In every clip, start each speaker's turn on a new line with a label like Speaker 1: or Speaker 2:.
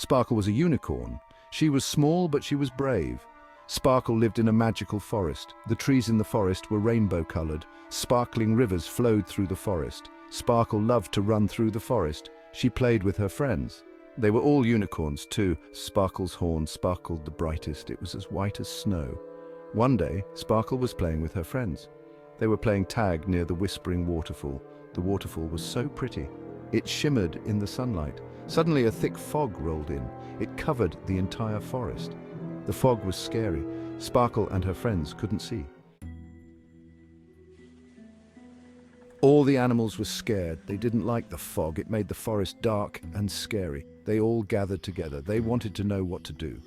Speaker 1: Sparkle was a unicorn. She was small, but she was brave. Sparkle lived in a magical forest. The trees in the forest were rainbow-colored. Sparkling rivers flowed through the forest. Sparkle loved to run through the forest. She played with her friends. They were all unicorns, too. Sparkle's horn sparkled the brightest. It was as white as snow. One day, Sparkle was playing with her friends. They were playing tag near the whispering waterfall. The waterfall was so pretty. It shimmered in the sunlight. Suddenly, a thick fog rolled in. It covered the entire forest. The fog was scary. Sparkle and her friends couldn't see. All the animals were scared. They didn't like the fog. It made the forest dark and scary. They all gathered together. They wanted to know what to do.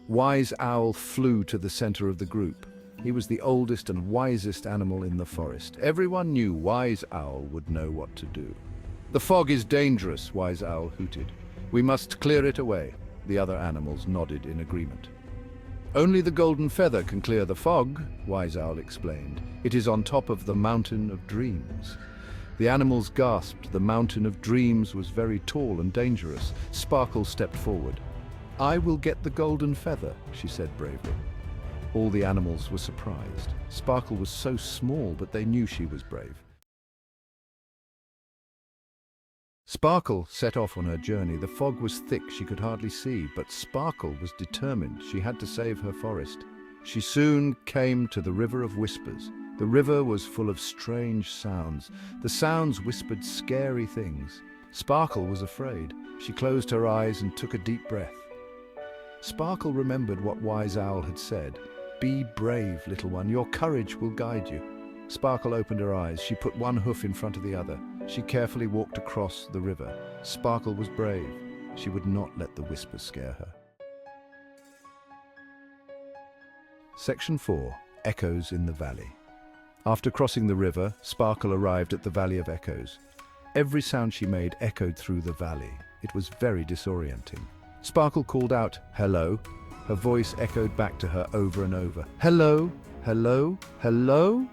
Speaker 1: Wise Owl flew to the center of the group. He was the oldest and wisest animal in the forest. Everyone knew Wise Owl would know what to do. "The fog is dangerous," Wise Owl hooted. "We must clear it away." The other animals nodded in agreement. "Only the golden feather can clear the fog," Wise Owl explained. "It is on top of the mountain of dreams." The animals gasped. The mountain of dreams was very tall and dangerous. Sparkle stepped forward. "I will get the golden feather," she said bravely. All the animals were surprised. Sparkle was so small, but they knew she was brave. Sparkle set off on her journey. The fog was thick, she could hardly see, but Sparkle was determined. She had to save her forest. She soon came to the River of Whispers. The river was full of strange sounds. The sounds whispered scary things. Sparkle was afraid. She closed her eyes and took a deep breath. Sparkle remembered what Wise Owl had said. "Be brave, little one. Your courage will guide you." Sparkle opened her eyes. She put one hoof in front of the other. She carefully walked across the river. Sparkle was brave. She would not let the whispers scare her. Section 4. Echoes in the Valley. After crossing the river, Sparkle arrived at the Valley of Echoes. Every sound she made echoed through the valley. It was very disorienting. Sparkle called out, "Hello." Her voice echoed back to her over and over. "Hello, hello, hello."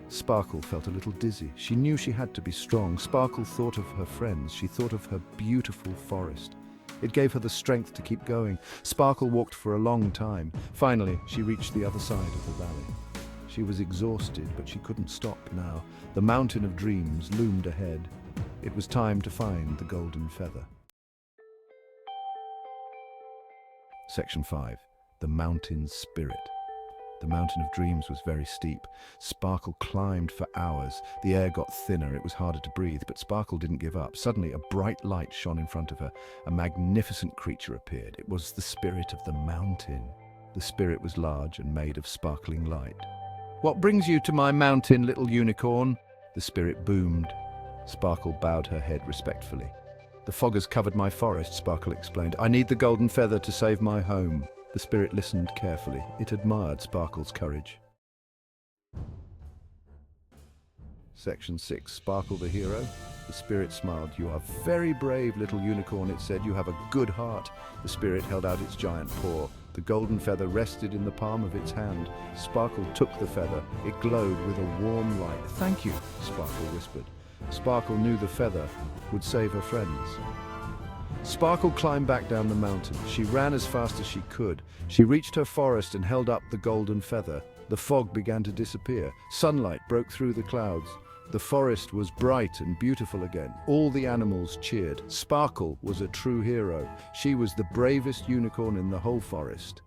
Speaker 1: Sparkle felt a little dizzy. She knew she had to be strong. Sparkle thought of her friends. She thought of her beautiful forest. It gave her the strength to keep going. Sparkle walked for a long time. Finally, she reached the other side of the valley. She was exhausted, but she couldn't stop now. The mountain of dreams loomed ahead. It was time to find the golden feather. Section 5. The Mountain Spirit. The mountain of dreams was very steep. Sparkle climbed for hours. The air got thinner. It was harder to breathe, but Sparkle didn't give up. Suddenly, a bright light shone in front of her. A magnificent creature appeared. It was the spirit of the mountain. The spirit was large and made of sparkling light. "What brings you to my mountain, little unicorn?" The spirit boomed. Sparkle bowed her head respectfully. "The fog has covered my forest," Sparkle explained. "I need the golden feather to save my home." The spirit listened carefully. It admired Sparkle's courage. Section 6. Sparkle the Hero. The spirit smiled. "You are very brave, little unicorn," it said. "You have a good heart." The spirit held out its giant paw. The golden feather rested in the palm of its hand. Sparkle took the feather. It glowed with a warm light. "Thank you," Sparkle whispered. Sparkle knew the feather would save her friends. Sparkle climbed back down the mountain. She ran as fast as she could. She reached her forest and held up the golden feather. The fog began to disappear. Sunlight broke through the clouds. The forest was bright and beautiful again. All the animals cheered. Sparkle was a true hero. She was the bravest unicorn in the whole forest.